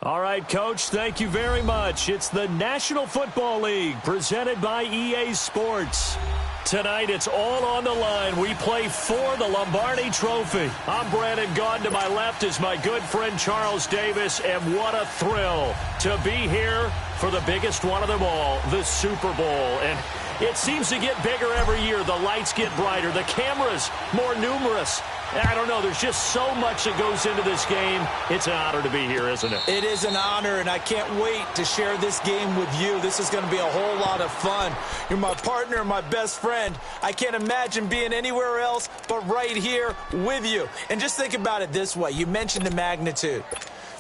All right, Coach, thank you very much. It's the National Football League presented by EA Sports. Tonight, it's all on the line. We play for the Lombardi Trophy. I'm Brandon Gaudin. To my left is my good friend Charles Davis, and what a thrill to be here for the biggest one of them all, the Super Bowl. And it seems to get bigger every year. The lights get brighter. The cameras more numerous. I don't know. There's just so much that goes into this game. It's an honor to be here, isn't it? It is an honor, and I can't wait to share this game with you. This is going to be a whole lot of fun. You're my partner, my best friend. I can't imagine being anywhere else but right here with you. And just think about it this way. You mentioned the magnitude.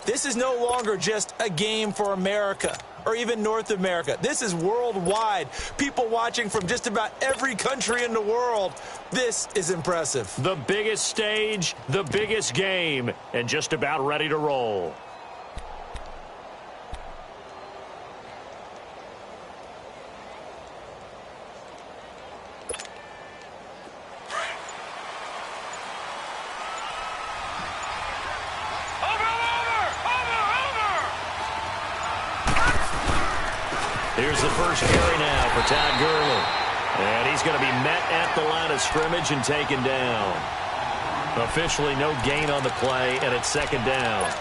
This is no longer just a game for America or even North America. This is worldwide. People watching from just about every country in the world. This is impressive. The biggest stage, the biggest game, and just about ready to roll. Here's the first carry now for Todd Gurley. And he's going to be met at the line of scrimmage and taken down. Officially no gain on the play, and it's second down.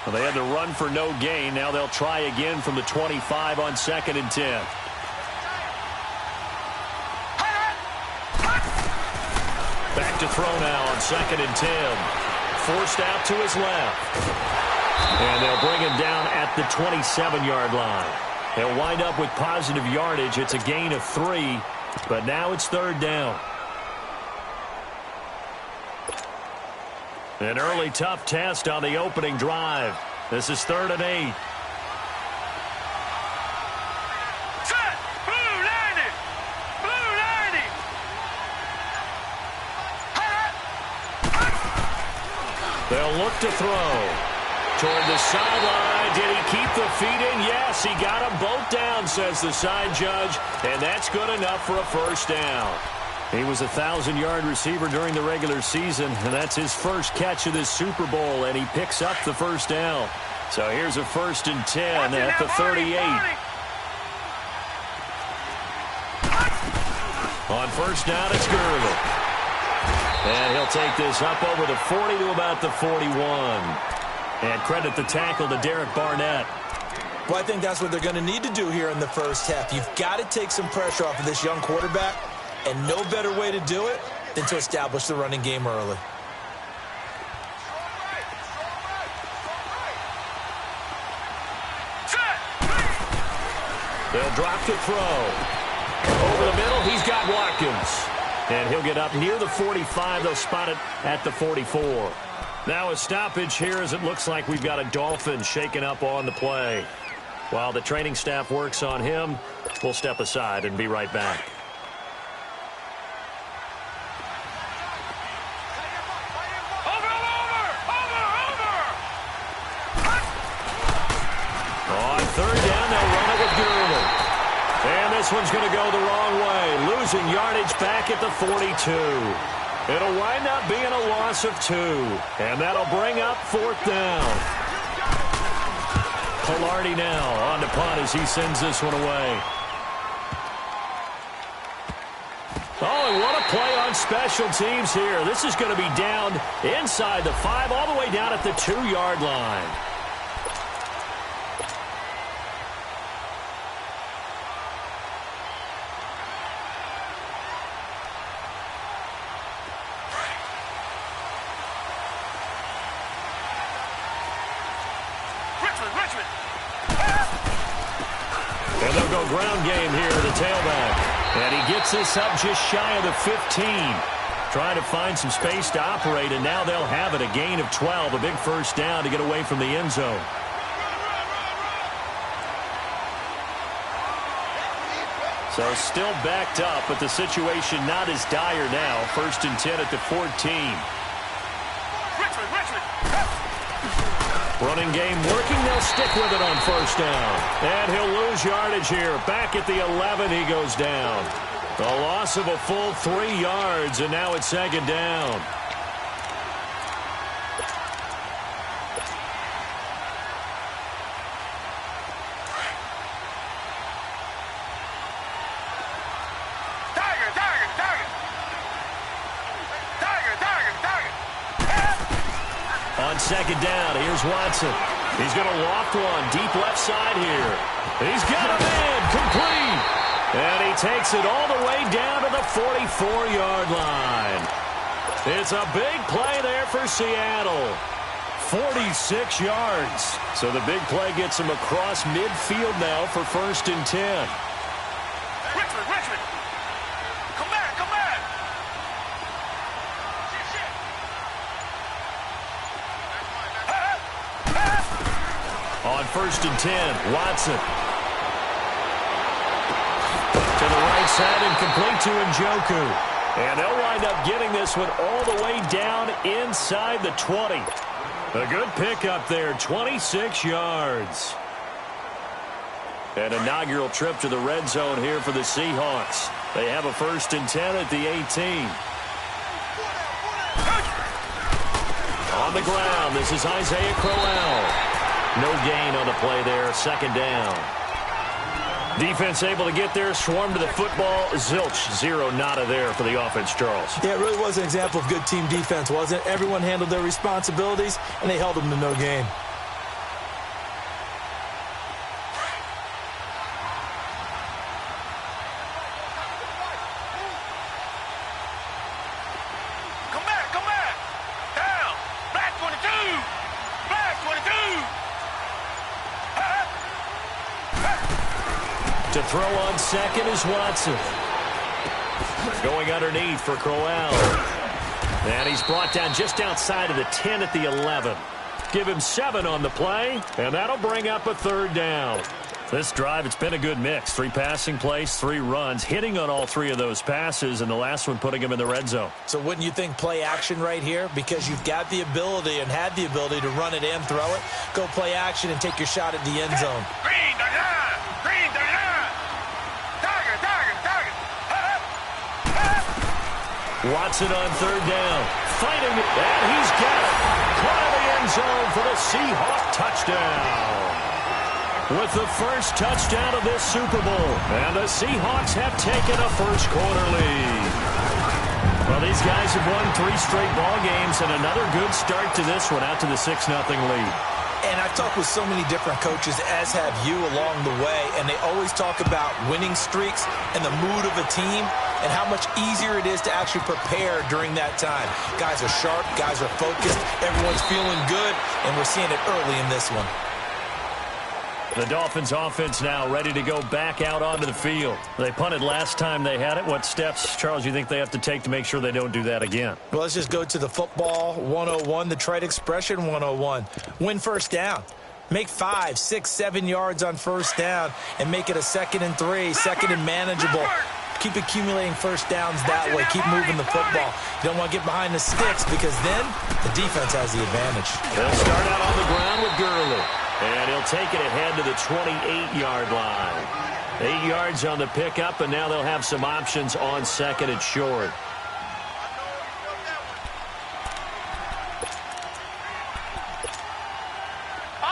Well, they had to run for no gain. Now they'll try again from the 25 on 2nd and 10. Back to throw now on 2nd and 10. Forced out to his left. And they'll bring him down at the 27-yard line. They'll wind up with positive yardage. It's a gain of 3, but now it's 3rd down. An early tough test on the opening drive. This is 3rd and 8. Set! Blue 90! Blue 90! They'll look to throw. Toward the sideline. Did he keep the feet in? Yes, he got them both down, says the side judge. And that's good enough for a first down. He was a 1,000-yard receiver during the regular season, and that's his first catch of this Super Bowl, and he picks up the first down. So here's a 1st and 10 at the 38. On first down, it's Gurley. And he'll take this up over the 40 to about the 41. And credit the tackle to Derek Barnett. Well, I think that's what they're going to need to do here in the first half. You've got to take some pressure off of this young quarterback. And no better way to do it than to establish the running game early. They'll drop to throw. Over the middle, he's got Watkins. And he'll get up near the 45. They'll spot it at the 44. Now a stoppage here as it looks like we've got a Dolphin shaken up on the play. While the training staff works on him, we'll step aside and be right back. This one's going to go the wrong way, losing yardage back at the 42. It'll wind up being a loss of 2, and that'll bring up 4th down. Pilardi now on to punt as he sends this one away. Oh, and what a play on special teams here. This is going to be down inside the 5, all the way down at the 2-yard line. And they'll go ground game here, the tailback. And he gets this up just shy of the 15. Trying to find some space to operate, and now they'll have it. A gain of 12, a big first down to get away from the end zone. So still backed up, but the situation not as dire now. 1st and 10 at the 14. Running game working. They'll stick with it on 1st down. And he'll lose yardage here. Back at the 11, he goes down. A loss of a full 3 yards, and now it's 2nd down. On 2nd down, here's Watson. He's going to loft one deep left side here. He's got a man complete. And he takes it all the way down to the 44-yard line. It's a big play there for Seattle. 46 yards. So the big play gets him across midfield now for 1st and 10. Richmond. Come back. On 1st and 10, Watson. To the right side and complete to Njoku. And they'll wind up getting this one all the way down inside the 20. A good pickup there, 26 yards. An inaugural trip to the red zone here for the Seahawks. They have a 1st and 10 at the 18. On the ground, this is Isaiah Crowell. No gain on the play there, 2nd down. Defense able to get there, swarm to the football. Zilch, 0 nada there for the offense, Charles. Yeah, it really was an example of good team defense, wasn't it? Everyone handled their responsibilities, and they held them to no gain. Come back. Down. Black 22. To throw on 2nd is Watson. Going underneath for Crowell. And he's brought down just outside of the 10 at the 11. Give him 7 on the play, and that'll bring up a 3rd down. This drive, it's been a good mix. 3 passing plays, 3 runs, hitting on all 3 of those passes, and the last one putting him in the red zone. So wouldn't you think play action right here? Because you've got the ability and had the ability to run it and throw it. Go play action and take your shot at the end zone. Green, the line. Target. Watson on 3rd down. Fighting it, and he's got it. Caught in the end zone for the Seahawk touchdown. With the first touchdown of this Super Bowl. And the Seahawks have taken a first-quarter lead. Well, these guys have won 3 straight ball games, and another good start to this one, out to the 6-0 lead. And I've talked with so many different coaches, as have you, along the way, and they always talk about winning streaks and the mood of a team and how much easier it is to actually prepare during that time. Guys are sharp, guys are focused, everyone's feeling good, and we're seeing it early in this one. The Dolphins offense now ready to go back out onto the field. They punted last time they had it. What steps, Charles, you think they have to take to make sure they don't do that again? Well, let's just go to the football 101, the trite expression 101. Win 1st down. Make 5, 6, 7 yards on 1st down and make it a 2nd and 3, 2nd and manageable. Keep accumulating 1st downs that way. Keep moving the football. You don't want to get behind the sticks because then the defense has the advantage. They'll start out on the ground with Gurley. And he'll take it ahead to the 28-yard line. 8 yards on the pickup, and now they'll have some options on 2nd and short.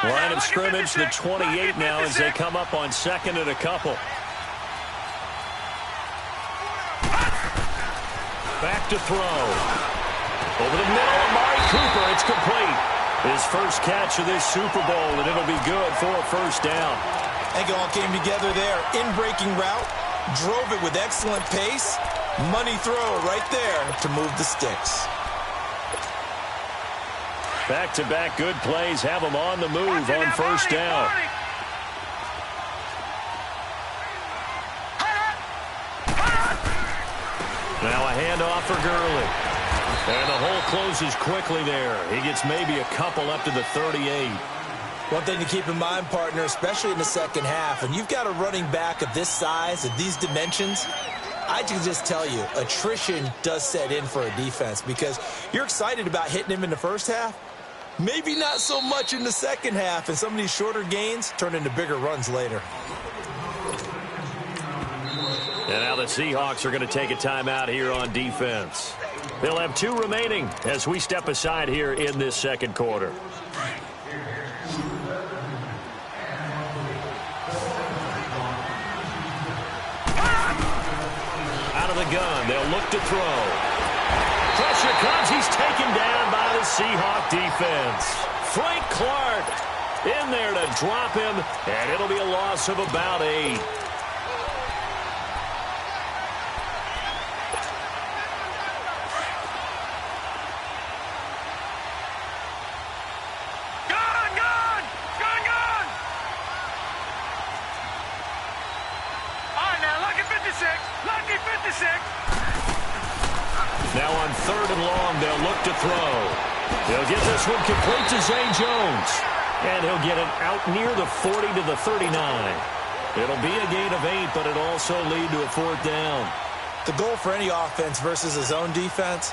Line of scrimmage, the 28 now as they come up on 2nd and a couple. Back to throw. Over the middle, Amari Cooper, it's complete. His first catch of this Super Bowl, and it'll be good for a 1st down. I think it all came together there. In-breaking route, drove it with excellent pace. Money throw right there to move the sticks. Back-to-back good plays have them on the move on 1st down. Now a handoff for Gurley. And the hole closes quickly there. He gets maybe a couple up to the 38. One thing to keep in mind, partner, especially in the second half, and you've got a running back of this size, of these dimensions, I can just tell you, attrition does set in for a defense because you're excited about hitting him in the first half. Maybe not so much in the second half, and some of these shorter gains turn into bigger runs later. And now the Seahawks are going to take a timeout here on defense. They'll have 2 remaining as we step aside here in this second quarter. Out of the gun, they'll look to throw. Pressure comes. He's taken down by the Seahawk defense. Frank Clark in there to drop him, and it'll be a loss of about 8. Now on 3rd and long, they'll look to throw. They'll get this one complete to Zay Jones. And he'll get it out near the 40 to the 39. It'll be a gain of 8, but it'll also lead to a 4th down. The goal for any offense versus a zone defense,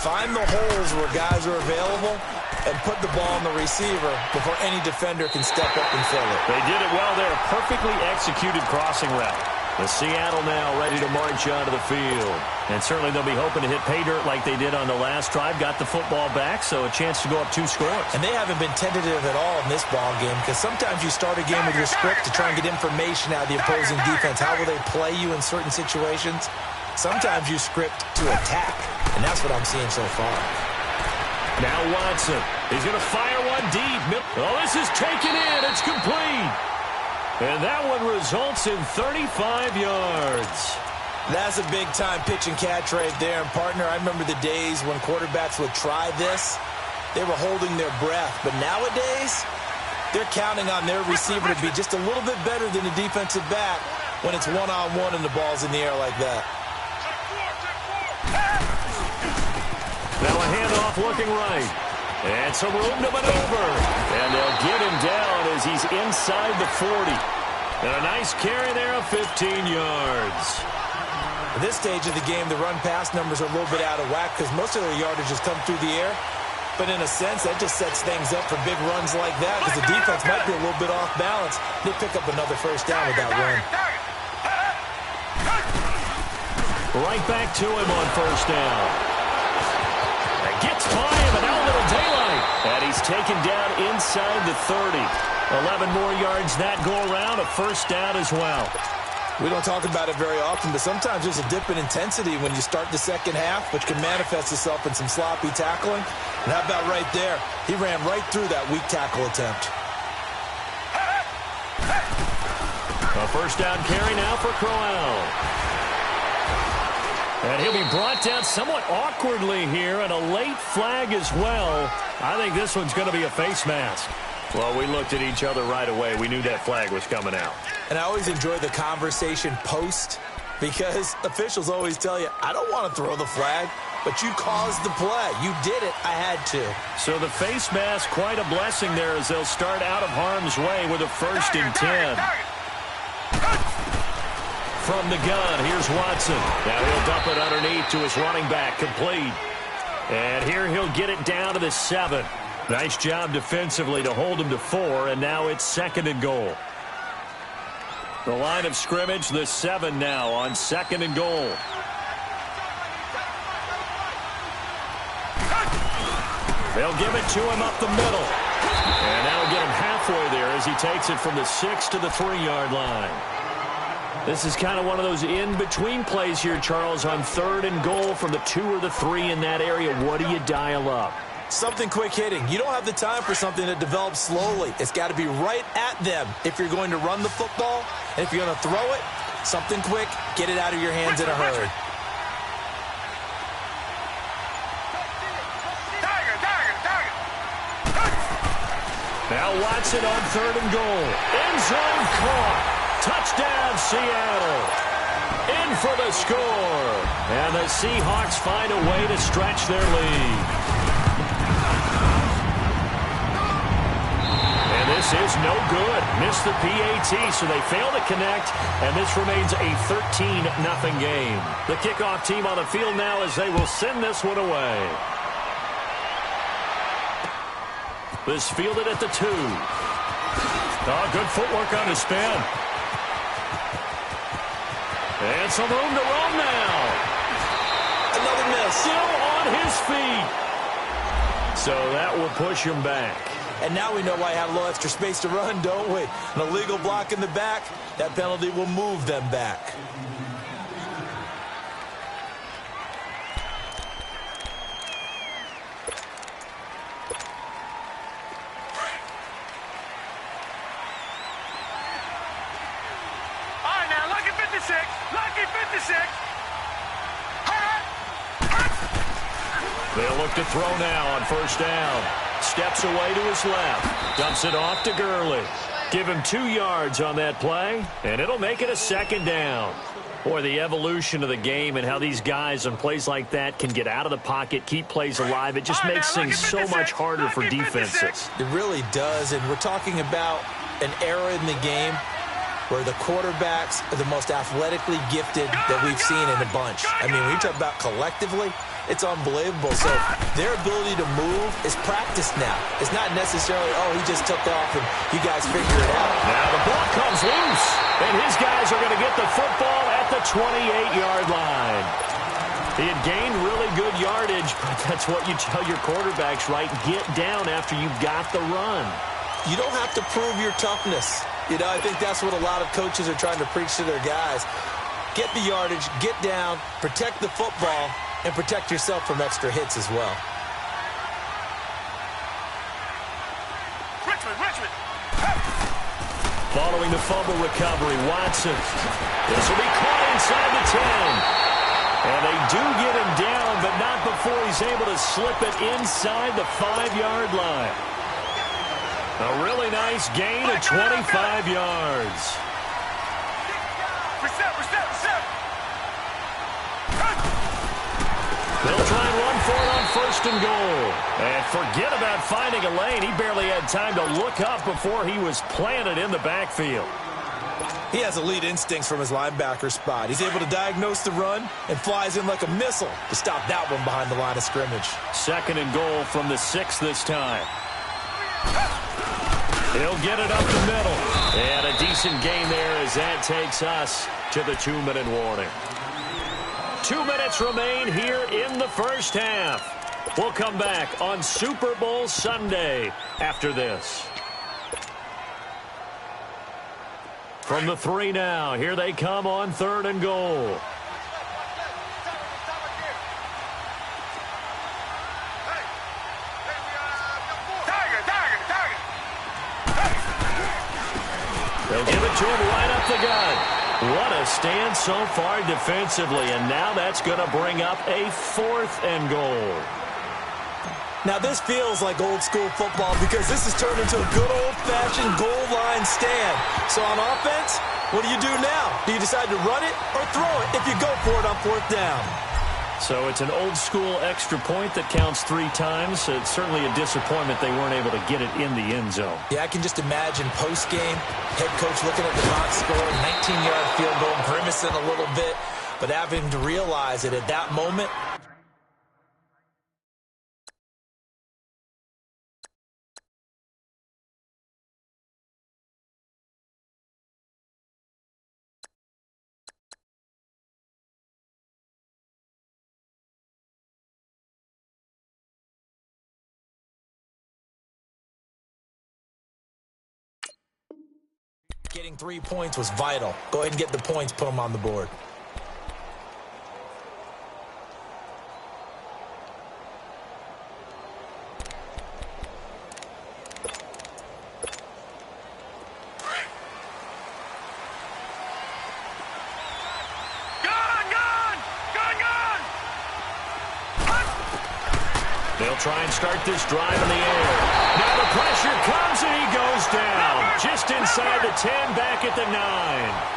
find the holes where guys are available and put the ball on the receiver before any defender can step up and fill it. They did it well there. Perfectly executed crossing route. The Seattle now ready to march onto the field. And certainly they'll be hoping to hit pay dirt like they did on the last drive. Got the football back, so a chance to go up 2 scores. And they haven't been tentative at all in this ball game because sometimes you start a game with your script to try and get information out of the opposing defense. How will they play you in certain situations? Sometimes you script to attack, and that's what I'm seeing so far. Now Watson. He's going to fire one deep. Oh, this is taken in. It's complete. And that one results in 35 yards. That's a big-time pitch and catch right there. And, partner, I remember the days when quarterbacks would try this. They were holding their breath. But nowadays, they're counting on their receiver to be just a little bit better than the defensive back when it's one-on-one and the ball's in the air like that. Now a handoff looking right. And some room to maneuver. And they'll get him down as he's inside the 40. And a nice carry there of 15 yards. At this stage of the game, the run-pass numbers are a little bit out of whack because most of their yardage has come through the air. But in a sense, that just sets things up for big runs like that because the defense might be a little bit off balance. They pick up another 1st down with that run. Right back to him on 1st down. And gets by him, and now a little daylight. And he's taken down inside the 30. 11 more yards that go around, a 1st down as well. We don't talk about it very often, but sometimes there's a dip in intensity when you start the second half, which can manifest itself in some sloppy tackling. And how about right there? He ran right through that weak tackle attempt. A 1st down carry now for Crowell. And he'll be brought down somewhat awkwardly here, and a late flag as well. I think this one's going to be a face mask. Well, we looked at each other right away. We knew that flag was coming out. And I always enjoy the conversation post because officials always tell you, I don't want to throw the flag, but you caused the play. You did it. I had to. So the face mask, quite a blessing there as they'll start out of harm's way with a 1st and 10. From the gun, here's Watson. Now he'll dump it underneath to his running back, complete. And here he'll get it down to the 7. Nice job defensively to hold him to 4, and now it's 2nd and goal. The line of scrimmage, the 7 now on 2nd and goal. They'll give it to him up the middle. And that'll get him halfway there as he takes it from the 6 to the 3-yard line. This is kind of one of those in-between plays here, Charles, on 3rd and goal from the 2 or the 3 in that area. What do you dial up? Something quick hitting. You don't have the time for something that develops slowly. It's got to be right at them if you're going to run the football. And if you're going to throw it, something quick, get it out of your hands in a hurry. Now Watson on 3rd and goal. End zone caught. Touchdown, Seattle. In for the score. And the Seahawks find a way to stretch their lead. And This is no good. Missed the PAT, so they fail to connect, and this remains a 13-0 game. The kickoff team on the field now as they will send this one away. This fielded at the 2. Oh, good footwork on the spin. And some room to roam now. Another miss. Still on his feet. So that will push him back. And now we know why I have a little extra space to run, don't we? An illegal block in the back, that penalty will move them back. All right, now, lucky 56. Lucky 56. They'll look to throw now on first down. Steps away to his left. Dumps it off to Gurley. Give him 2 yards on that play, and it'll make it a second down. Boy, the evolution of the game and how these guys on plays like that can get out of the pocket, keep plays alive, it just makes things so much harder for defenses. It really does, and we're talking about an era in the game where the quarterbacks are the most athletically gifted that we've seen in a bunch. I mean, when you talk about collectively, it's unbelievable. So their ability to move is practiced now. It's not necessarily, oh, he just took off and you guys figure it out. Now the ball comes loose, and his guys are going to get the football at the 28-yard line. He had gained really good yardage, but that's what you tell your quarterbacks, right? Get down after you've got the run. You don't have to prove your toughness. You know, I think that's what a lot of coaches are trying to preach to their guys. Get the yardage, get down, protect the football, and protect yourself from extra hits as well. Richmond. Following the fumble recovery, Watson. This will be caught inside the 10. And they do get him down, but not before he's able to slip it inside the 5-yard line. A really nice gain of 25 yards. Reset. They'll try and run for it on first and goal. And forget about finding a lane. He barely had time to look up before he was planted in the backfield. He has elite instincts from his linebacker spot. He's able to diagnose the run and flies in like a missile to stop that one behind the line of scrimmage. Second and goal from the 6 this time. He'll get it up the middle. And a decent gain there as that takes us to the 2-minute warning. 2 minutes remain here in the first half. We'll come back on Super Bowl Sunday after this. From the 3 now, here they come on 3rd and goal. They'll give it to him right up the gut. What a stand so far defensively, and now that's going to bring up a 4th and goal. Now this feels like old school football because this has turned into a good old-fashioned goal line stand. So on offense, what do you do now? Do you decide to run it or throw it if you go for it on 4th down? So it's an old-school extra point that counts 3 times. So it's certainly a disappointment they weren't able to get it in the end zone. Yeah, I can just imagine post-game, head coach looking at the box score, 19-yard field goal, grimacing a little bit, but having to realize that at that moment, getting 3 points was vital. Go ahead and get the points, put them on the board. They'll try and start this drive in the air. Now the pressure comes and he goes down. Just inside the 10, back at the 9.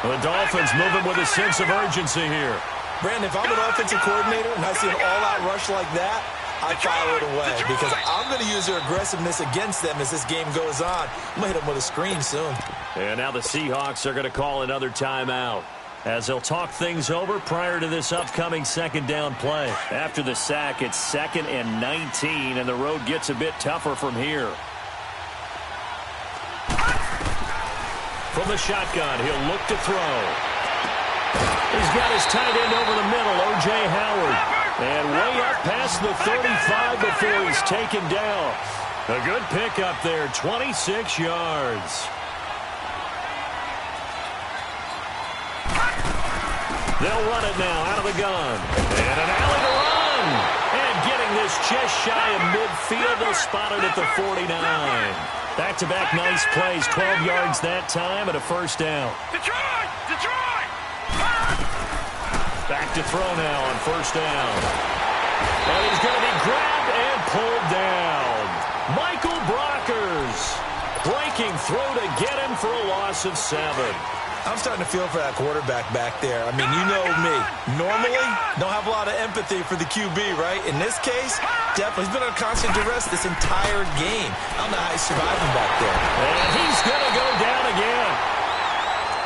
The Dolphins moving with a sense of urgency here. Brandon, if I'm an offensive coordinator and I see an all-out rush like that, I file it away because I'm going to use their aggressiveness against them as this game goes on. I'm going to hit them with a screen soon. And now the Seahawks are going to call another timeout as they'll talk things over prior to this upcoming second down play. After the sack, it's 2nd and 19, and the road gets a bit tougher from here. From the shotgun, he'll look to throw. He's got his tight end over the middle, O.J. Howard. And way up past the 35 before he's taken down. A good pickup there, 26 yards. They'll run it now out of the gun. And an alley to run. And getting this just shy of midfield, they'll spot it at the 49. Back-to-back nice plays, 12 yards that time and a first down. Detroit! Detroit! Back to throw now on first down. And he's going to be grabbed and pulled down. Michael Brockers breaking through to get him for a loss of 7. I'm starting to feel for that quarterback back there. I mean, you know me. Normally, don't have a lot of empathy for the QB, right? In this case, definitely. He's been under constant duress this entire game. I don't know how he's surviving back there. And he's going to go down again.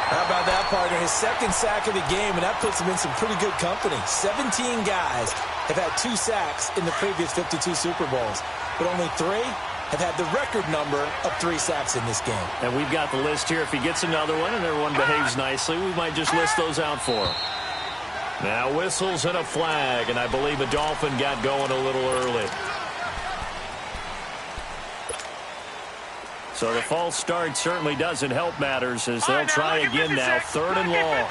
How about that, partner? His second sack of the game, and that puts him in some pretty good company. 17 guys have had 2 sacks in the previous 52 Super Bowls, but only 3 have had the record number of 3 sacks in this game. And we've got the list here. If he gets another one and everyone behaves nicely, we might just list those out for him. Now whistles and a flag, and I believe a Dolphin got going a little early. So the false start certainly doesn't help matters as they'll try again now, 3rd and long.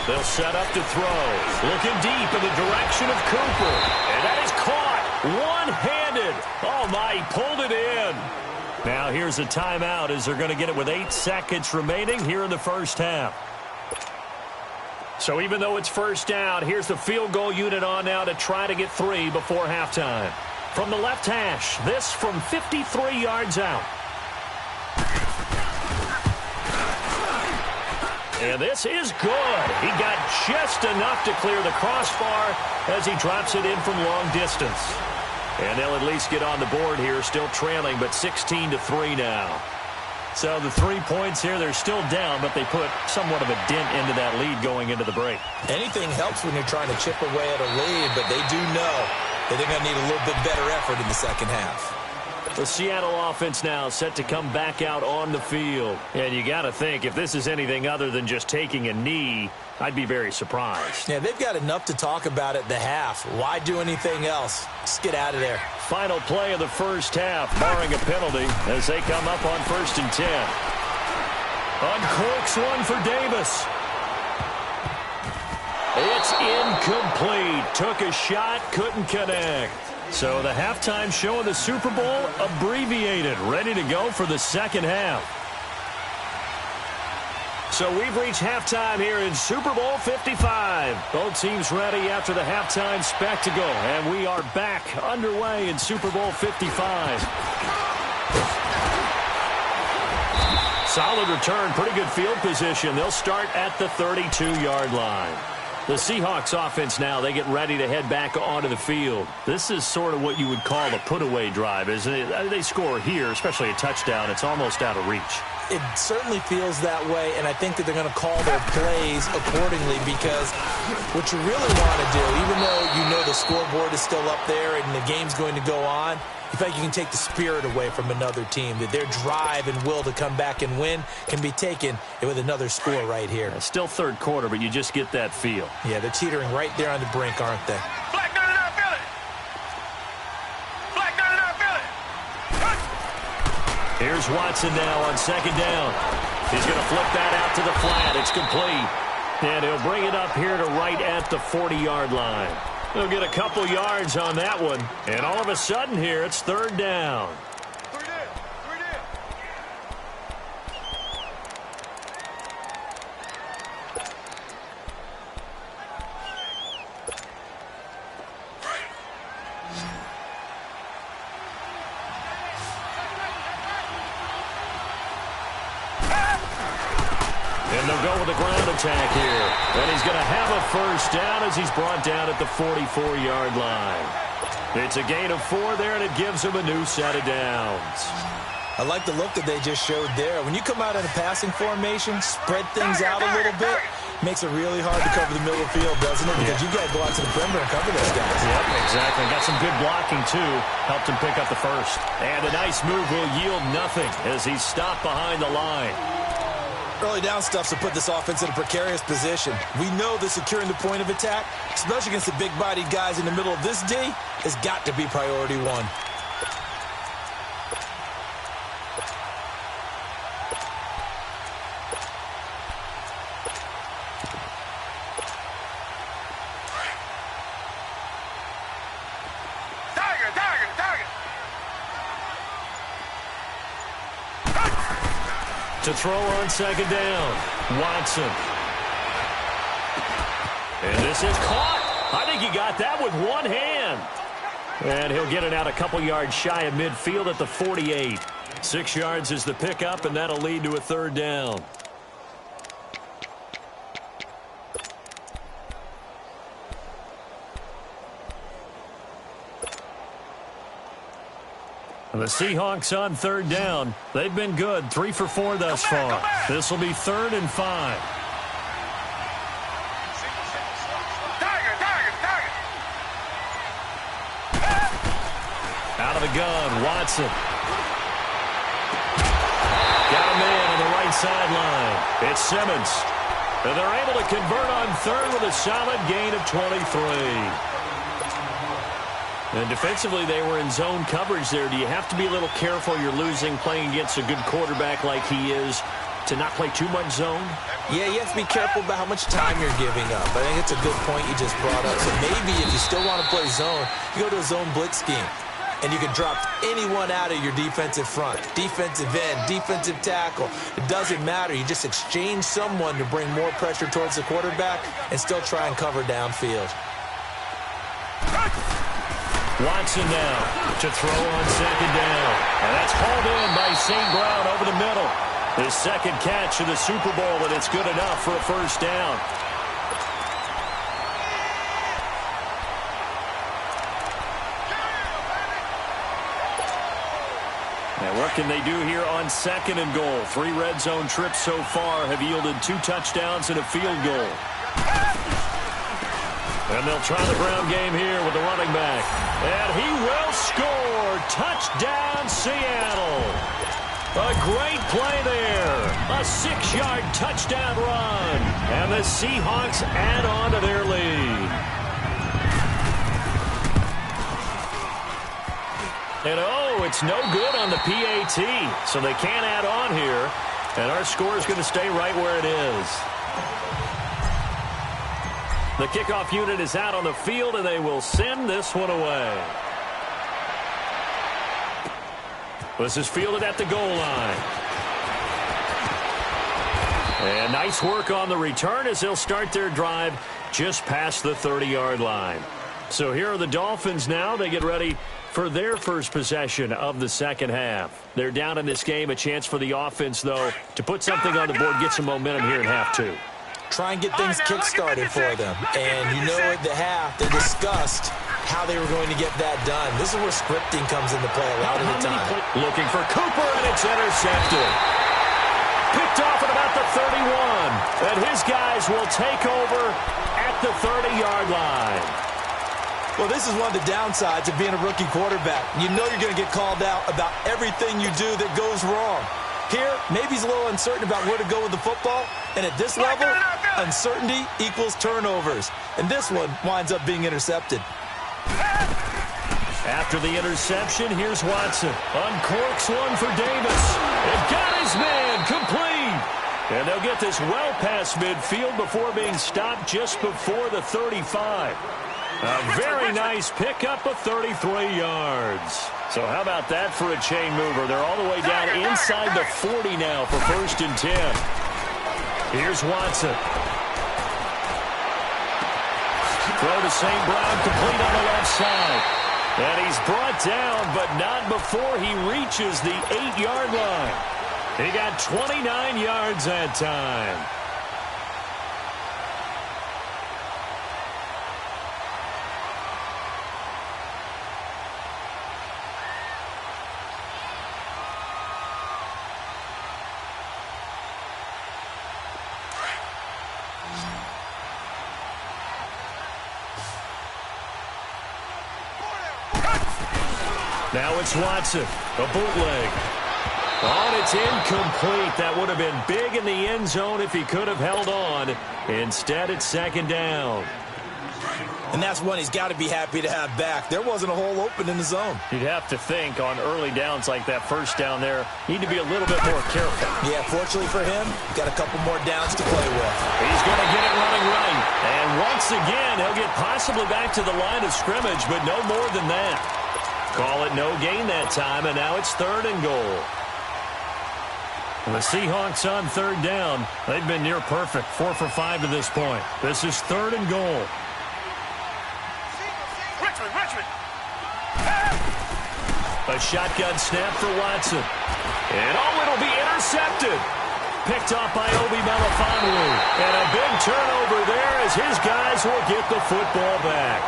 They'll set up to throw. Looking deep in the direction of Cooper. And that is caught one-handed. Oh, my, he pulled it in. Now here's a timeout as they're going to get it with 8 seconds remaining here in the first half. So even though it's first down, here's the field goal unit on now to try to get 3 before halftime. From the left hash, this from 53 yards out. And this is good. He got just enough to clear the crossbar as he drops it in from long distance. And they'll at least get on the board here, still trailing, but 16-3 now. So the 3 points here, they're still down, but they put somewhat of a dent into that lead going into the break. Anything helps when you're trying to chip away at a lead, but they do know that they're going to need a little bit better effort in the second half. The Seattle offense now set to come back out on the field. And you got to think, if this is anything other than just taking a knee, I'd be very surprised. Yeah, they've got enough to talk about at the half. Why do anything else? Just get out of there. Final play of the first half, barring a penalty, as they come up on 1st and 10. Uncorks one for Davis. It's incomplete. Took a shot, couldn't connect. So the halftime show of the Super Bowl abbreviated, ready to go for the second half. So we've reached halftime here in Super Bowl 55. Both teams ready after the halftime spectacle, and we are back underway in Super Bowl 55. Solid return, pretty good field position. They'll start at the 32-yard line. The Seahawks offense now, they get ready to head back onto the field. This is sort of what you would call a put-away drive, isn't it? They score here, especially a touchdown. It's almost out of reach. It certainly feels that way, and I think that they're going to call their plays accordingly because what you really want to do, even though you know the scoreboard is still up there and the game's going to go on, you feel like you can take the spirit away from another team, that their drive and will to come back and win can be taken with another score right here. Still third quarter, but you just get that feel. Yeah, they're teetering right there on the brink, aren't they? Black 99 Philly. Black 99 Philly. Here's Watson now on second down. He's going to flip that out to the flat. It's complete. And he'll bring it up here to right at the 40-yard line. They'll get a couple yards on that one. And all of a sudden here, it's 3rd down. And they'll go with a ground attack here. And he's going to have a first down as he's brought down at the 44-yard line. It's a gain of 4 there, and it gives him a new set of downs. I like the look that they just showed there. When you come out in a passing formation, spread things out a little bit, makes it really hard to cover the middle of the field, doesn't it? Because you got to go out to the perimeter and cover those guys. Yep, exactly. Got some good blocking, too. Helped him pick up the first. And a nice move will yield nothing as he's stopped behind the line. Early down stuffs will put this offense in a precarious position. We know that securing the point of attack, especially against the big-bodied guys in the middle of this D, has got to be priority 1. To throw on second down, Watson. And this is caught. I think he got that with one hand. And he'll get it out a couple yards shy of midfield at the 48. 6 yards is the pickup, and that'll lead to a third down. The Seahawks on third down. They've been good. 3 for 4 thus far. This will be 3rd and 5. Out of the gun, Watson. Got a man on the right sideline. It's Simmons. And they're able to convert on 3rd with a solid gain of 23. And defensively, they were in zone coverage there. Do you have to be a little careful? You're losing playing against a good quarterback like he is to not play too much zone? Yeah, you have to be careful about how much time you're giving up. I think it's a good point you just brought up. So maybe if you still want to play zone, you go to a zone blitz scheme. And you can drop anyone out of your defensive front. Defensive end, defensive tackle. It doesn't matter. You just exchange someone to bring more pressure towards the quarterback and still try and cover downfield. Watson now to throw on second down. And that's hauled in by St. Brown over the middle. His second catch of the Super Bowl, and it's good enough for a first down. Now, what can they do here on 2nd and goal? 3 red zone trips so far have yielded 2 touchdowns and a field goal. And they'll try the ground game here with the running back. And he will score. Touchdown, Seattle. A great play there. A 6-yard touchdown run. And the Seahawks add on to their lead. And oh, it's no good on the PAT. So they can't add on here. And our score is going to stay right where it is. The kickoff unit is out on the field, and they will send this one away. This is fielded at the goal line. And nice work on the return as they'll start their drive just past the 30-yard line. So here are the Dolphins now. They get ready for their first possession of the second half. They're down in this game. A chance for the offense, though, to put something on the board, get some momentum here in half 2. Try and get things kick-started for them. And you know at the half, they discussed how they were going to get that done. This is where scripting comes into play a lot of the time. Looking for Cooper, and it's intercepted. Picked off at about the 31. And his guys will take over at the 30-yard line. Well, this is one of the downsides of being a rookie quarterback. You know you're going to get called out about everything you do that goes wrong. Here, maybe he's a little uncertain about where to go with the football. And at this level, uncertainty equals turnovers. And this one winds up being intercepted. After the interception, here's Watson. Uncorks one for Davis. And got his man complete. And they'll get this well past midfield before being stopped just before the 35. A very nice pickup of 33 yards. So how about that for a chain mover? They're all the way down inside the 40 now for 1st and 10. Here's Watson. Throw to St. Brown, complete on the left side. And he's brought down, but not before he reaches the 8-yard line. He got 29 yards that time. Now it's Watson, a bootleg. Oh, and it's incomplete. That would have been big in the end zone if he could have held on. Instead, it's second down. And that's one he's got to be happy to have back. There wasn't a hole open in the zone. You'd have to think on early downs like that first down there, need to be a little bit more careful. Yeah, fortunately for him, got a couple more downs to play with. He's going to get it running right. And once again, he'll get possibly back to the line of scrimmage, but no more than that. Call it no gain that time, and now it's 3rd and goal. And the Seahawks on 3rd down. They've been near perfect, 4 for 5 to this point. This is 3rd and goal. A shotgun snap for Watson. And it'll be intercepted. Picked off by Obi Melifonwu. And a big turnover there as his guys will get the football back.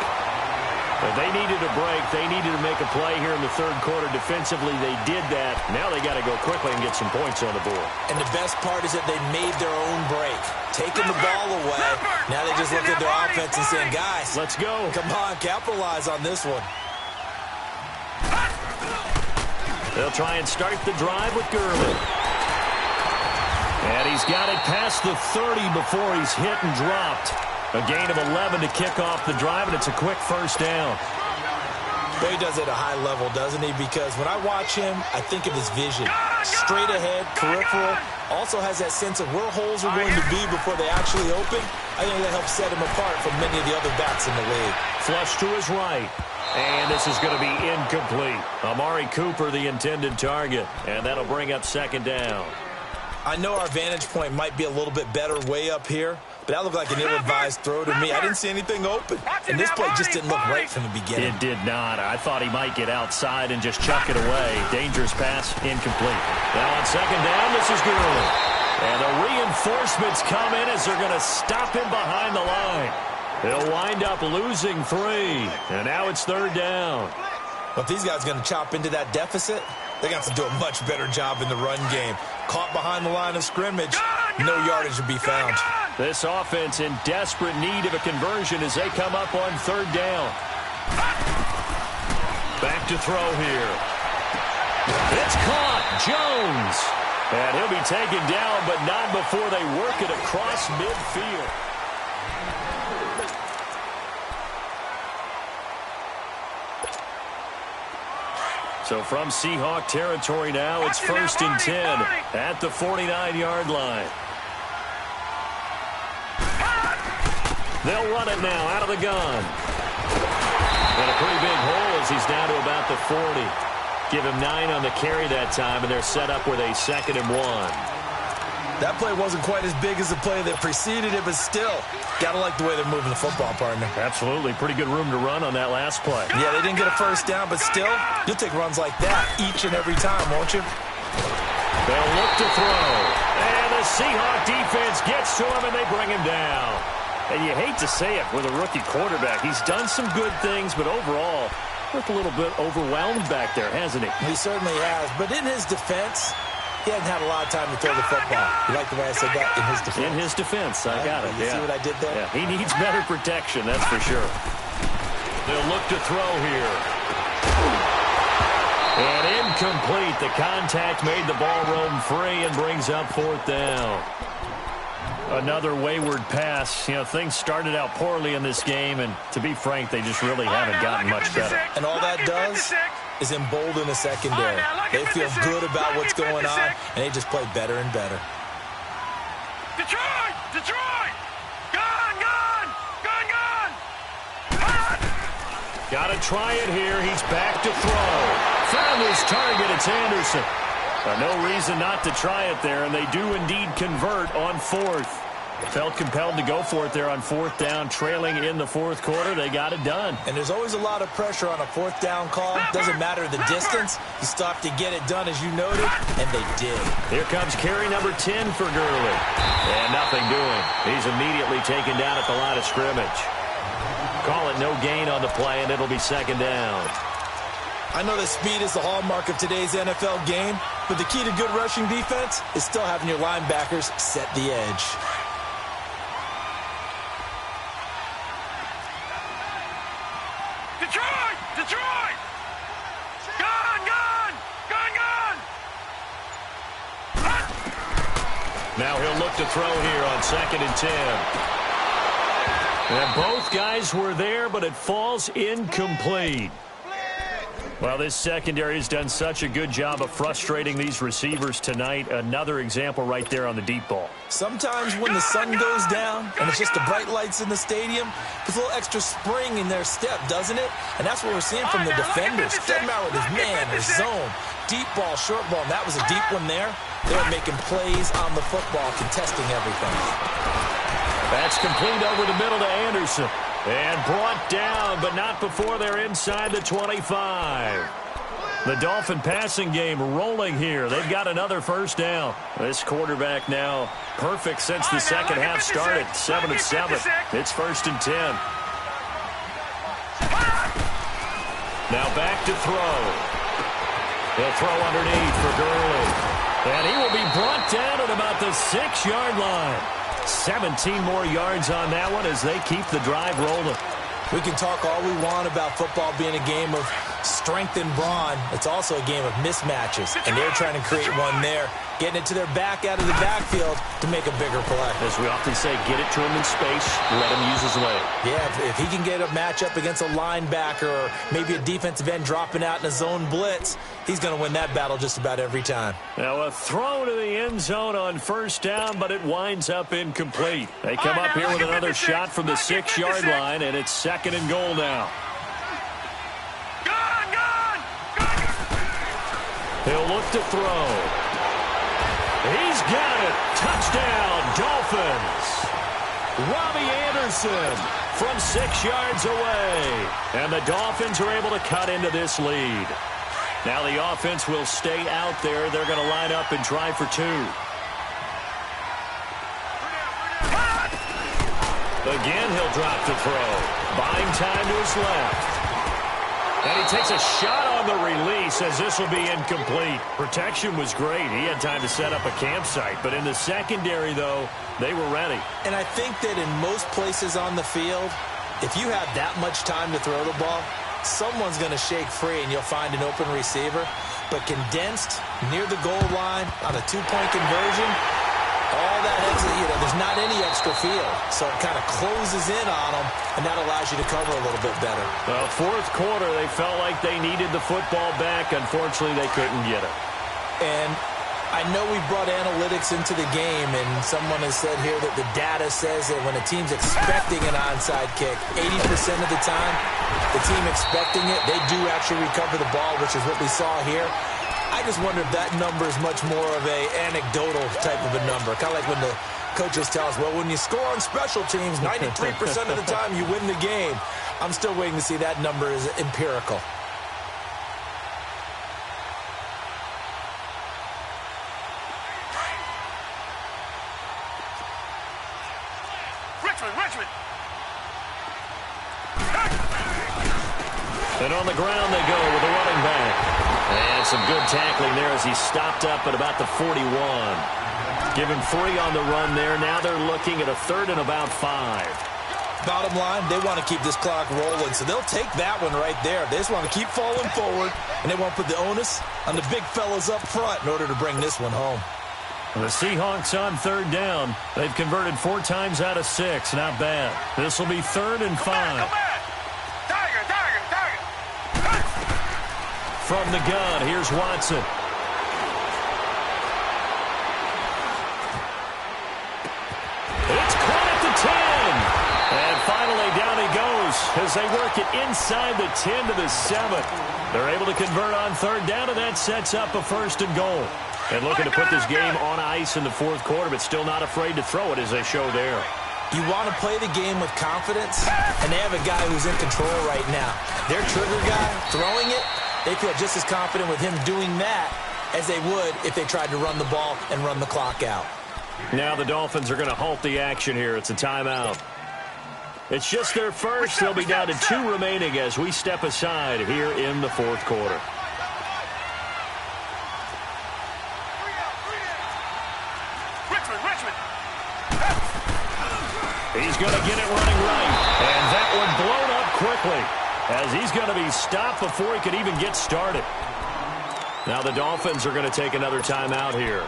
But they needed a break. They needed to make a play here in the 3rd quarter. Defensively, they did that. Now they got to go quickly and get some points on the board. And the best part is that they made their own break. Taking the ball away. Now they just look at their offense and saying, guys, let's go. Come on, capitalize on this one. They'll try and start the drive with Gurley. And he's got it past the 30 before he's hit and dropped. A gain of 11 to kick off the drive, and it's a quick first down. Well, he does it at a high level, doesn't he? Because when I watch him, I think of his vision. Straight ahead, peripheral. Also has that sense of where holes are going to be before they actually open. I think that helps set him apart from many of the other backs in the league. Flush to his right. And this is going to be incomplete. Amari Cooper, the intended target. And that'll bring up 2nd down. I know our vantage point might be a little bit better way up here, but that looked like an ill-advised throw to me. I didn't see anything open. And this play just didn't look right from the beginning. It did not. I thought he might get outside and just chuck it away. Dangerous pass, incomplete. Now on 2nd down, this is Gurley. And the reinforcements come in as they're going to stop him behind the line. They'll wind up losing 3. And now it's 3rd down. Well, if these guys are going to chop into that deficit, they're going to have to do a much better job in the run game. Caught behind the line of scrimmage, no yardage to be found. This offense in desperate need of a conversion as they come up on 3rd down. Back to throw here. It's caught. Jones. And he'll be taken down, but not before they work it across midfield. So from Seahawk territory now, it's 1st and 10 at the 49-yard line. They'll run it now out of the gun. And a pretty big hole as he's down to about the 40. Give him 9 on the carry that time, and they're set up with a 2nd and 1. That play wasn't quite as big as the play that preceded it, but still, got to like the way they're moving the football, partner. Absolutely. Pretty good room to run on that last play. Yeah, they didn't get a first down, but still, you'll take runs like that each and every time, won't you? They'll look to throw. And the Seahawk defense gets to him, and they bring him down. And you hate to say it with a rookie quarterback. He's done some good things, but overall, looked a little bit overwhelmed back there, hasn't he? He certainly has. But in his defense, he hasn't had a lot of time to throw the football. You like the way I said that? In his defense. In his defense. I got it. You see what I did there? Yeah, he needs better protection, that's for sure. They'll look to throw here. And incomplete. The contact made the ball roam free and brings up 4th down. Another wayward pass. You know, things started out poorly in this game, and to be frank, they just really haven't gotten much better. And all that does is embolden the secondary. They feel good about what's going on, and they just play better and better. Detroit! Detroit! Gone! Gone! Gone! Gone! Got to try it here. He's back to throw. Found his target. It's Anderson. No reason not to try it there, and they do indeed convert on 4th. Felt compelled to go for it there on 4th down, trailing in the 4th quarter. They got it done. And there's always a lot of pressure on a 4th down call. Doesn't matter the distance. You stop to get it done, as you noted, and they did. Here comes carry number 10 for Gurley. And nothing doing. He's immediately taken down at the line of scrimmage. Call it no gain on the play, and it'll be 2nd down. I know that speed is the hallmark of today's NFL game, but the key to good rushing defense is still having your linebackers set the edge. Detroit! Detroit! Gone! Now he'll look to throw here on 2nd and 10. And both guys were there, but it falls incomplete. Well, this secondary has done such a good job of frustrating these receivers tonight. Another example right there on the deep ball. Sometimes when the sun goes down and it's just the bright lights in the stadium, there's a little extra spring in their step, doesn't it? And that's what we're seeing from the defenders. Doesn't matter with his man or zone, deep ball, short ball, and that was a deep one there. They're making plays on the football, contesting everything. That's complete over the middle to Anderson. And brought down, but not before they're inside the 25. The Dolphin passing game rolling here. They've got another first down. This quarterback now perfect since the second half started. 7 of 7. It's 1st and 10. Now back to throw. He'll throw underneath for Gurley. And he will be brought down at about the 6-yard line. 17 more yards on that one as they keep the drive rolling. We can talk all we want about football being a game of strength and brawn. It's also a game of mismatches, and they're trying to create one there, getting it to their back out of the backfield to make a bigger play. As we often say, get it to him in space, let him use his leg. Yeah, if he can get a matchup against a linebacker or maybe a defensive end dropping out in a zone blitz, he's going to win that battle just about every time. Now a throw to the end zone on 1st down, but it winds up incomplete. They come up here with another shot from the 6-yard line, and it's 2nd and goal now. He'll look to throw. He's got it. Touchdown, Dolphins. Robbie Anderson from 6 yards away. And the Dolphins are able to cut into this lead. Now the offense will stay out there. They're going to line up and try for 2. Again, he'll drop to throw. Buying time to his left. And he takes a shot on the release as this will be incomplete. Protection was great. He had time to set up a campsite. But in the secondary, though, they were ready. And I think that in most places on the field, if you have that much time to throw the ball, someone's going to shake free and you'll find an open receiver. But condensed near the goal line on a 2-point conversion, all that exit, there's not any extra field. So it kind of closes in on them, and that allows you to cover a little bit better. Well, 4th quarter, they felt like they needed the football back. Unfortunately, they couldn't get it. And I know we brought analytics into the game, and someone has said here that the data says that when a team's expecting an onside kick, 80% of the time, the team expecting it, they do actually recover the ball, which is what we saw here. I just wonder if that number is much more of a anecdotal type of a number. Kind of like when the coaches tell us, well, when you score on special teams, 93% of the time you win the game. I'm still waiting to see that number is empirical. Richmond. And on the ground they go with the running back. And some good tackling there as he stopped up at about the 41. Give him 3 on the run there. Now they're looking at a 3rd and about 5. Bottom line, they want to keep this clock rolling, so they'll take that one right there. They just want to keep falling forward, and they want to put the onus on the big fellas up front in order to bring this one home. The Seahawks on 3rd down. They've converted 4 times out of 6. Not bad. This will be 3rd and 5. Tiger. From the gun, here's Watson. It's caught at the 10. And finally down he goes as they work it inside the 10 to the 7. They're able to convert on 3rd down, and that sets up a 1st and goal. And looking to put this game on ice in the 4th quarter, but still not afraid to throw it as they show there. You want to play the game with confidence, and they have a guy who's in control right now. Their trigger guy, throwing it, they feel just as confident with him doing that as they would if they tried to run the ball and run the clock out. Now the Dolphins are going to halt the action here. It's a timeout. It's just their first. They'll be down to 2 remaining as we step aside here in the 4th quarter. Richmond. He's going to get it running right. And that one blown up quickly as he's going to be stopped before he could even get started. Now the Dolphins are going to take another timeout here.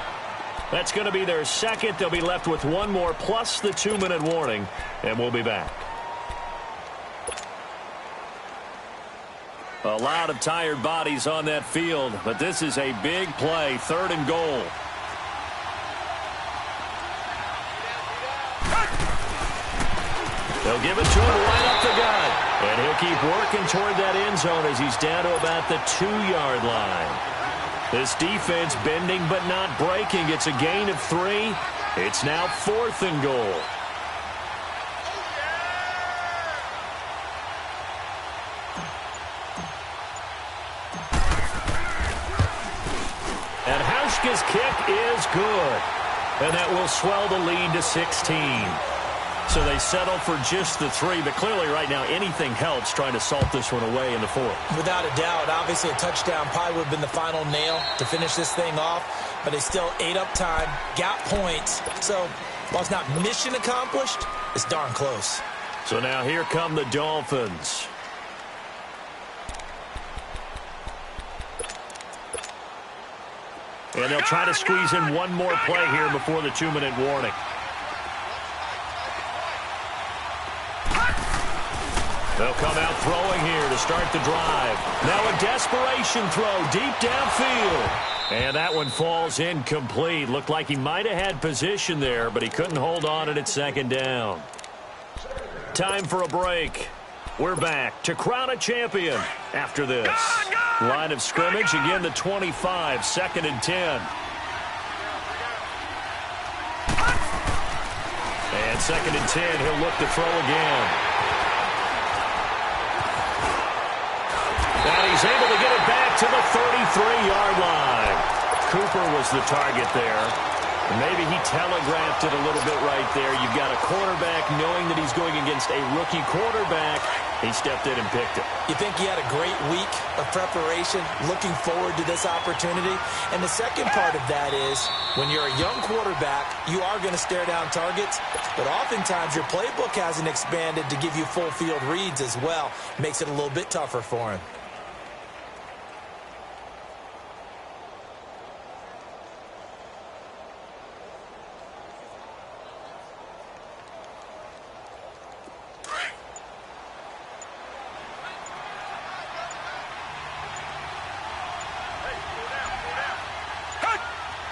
That's going to be their second. They'll be left with one more plus the 2-minute warning, and we'll be back. A lot of tired bodies on that field, but this is a big play, 3rd and goal. They'll give it to him right up the gut. And he'll keep working toward that end zone as he's down to about the 2-yard line. This defense bending but not breaking. It's a gain of 3. It's now 4th and goal. And Hauschka's kick is good. And that will swell the lead to 16. So they settle for just the 3, but clearly right now anything helps trying to salt this one away in the 4th. Without a doubt, obviously a touchdown probably would have been the final nail to finish this thing off, but they still ate up time, got points. So while it's not mission accomplished, it's darn close. So now here come the Dolphins. And they'll try to squeeze in one more play here before the 2-minute warning. They'll come out throwing here to start the drive. Now a desperation throw deep downfield. And that one falls incomplete. Looked like he might have had position there, but he couldn't hold on at 2nd down. Time for a break. We're back to crown a champion after this. Line of scrimmage, again the 25, 2nd and 10. And 2nd and 10, he'll look to throw again. And he's able to get it back to the 33-yard line. Cooper was the target there. Maybe he telegraphed it a little bit right there. You've got a quarterback knowing that he's going against a rookie quarterback. He stepped in and picked it. You think he had a great week of preparation, looking forward to this opportunity? And the second part of that is, when you're a young quarterback, you are going to stare down targets, but oftentimes your playbook hasn't expanded to give you full field reads as well. Makes it a little bit tougher for him.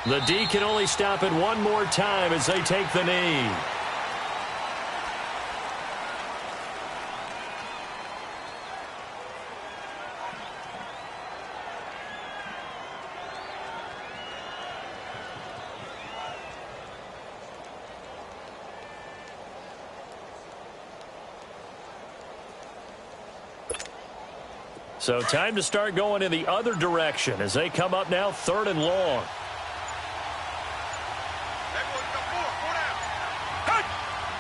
The D can only stop it one more time as they take the knee. So time to start going in the other direction as they come up now 3rd and long.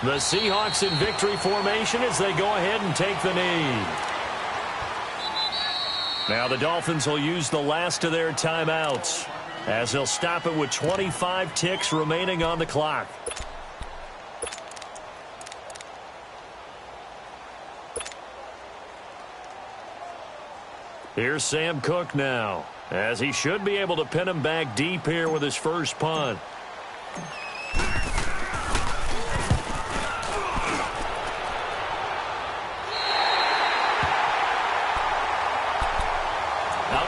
The Seahawks in victory formation as they go ahead and take the knee. Now the Dolphins will use the last of their timeouts as they'll stop it with 25 ticks remaining on the clock. Here's Sam Cook now, as he should be able to pin him back deep here with his first punt.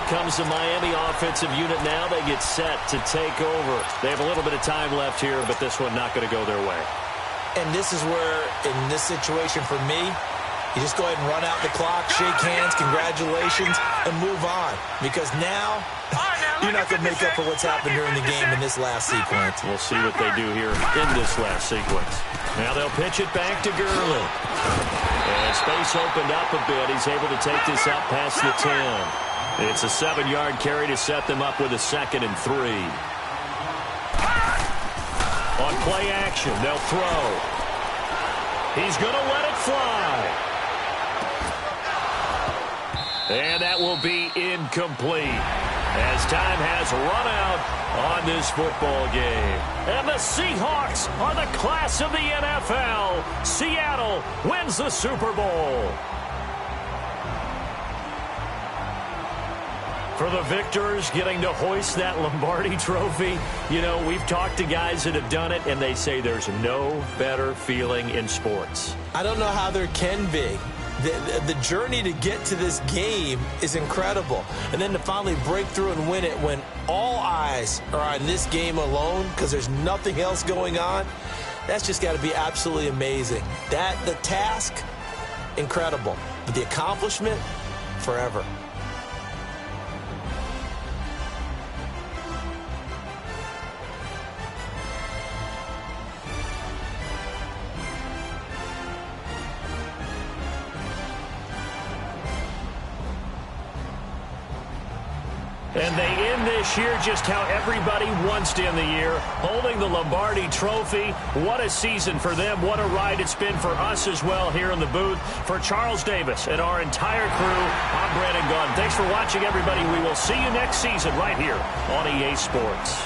Comes the Miami offensive unit now. They get set to take over. They have a little bit of time left here, but this one not going to go their way. And this is where, in this situation for me, you just go ahead and run out the clock, shake hands, congratulations, and move on. Because now, you're not going to make up for what's happened during the game in this last sequence. We'll see what they do here in this last sequence. Now they'll pitch it back to Gurley. And space opened up a bit. He's able to take this up past the 10. It's a 7-yard carry to set them up with a 2nd and 3. On play action, they'll throw. He's going to let it fly. And that will be incomplete as time has run out on this football game. And the Seahawks are the class of the NFL. Seattle wins the Super Bowl. For the victors, getting to hoist that Lombardi trophy, you know, we've talked to guys that have done it, and they say there's no better feeling in sports. I don't know how there can be. The journey to get to this game is incredible. And then to finally break through and win it when all eyes are on this game alone because there's nothing else going on, that's just got to be absolutely amazing. The task, incredible. But the accomplishment, forever. And they end this year just how everybody wants to end the year, holding the Lombardi trophy. What a season for them. What a ride it's been for us as well here in the booth. For Charles Davis and our entire crew, I'm Brandon Gunn. Thanks for watching, everybody. We will see you next season right here on EA Sports.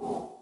you.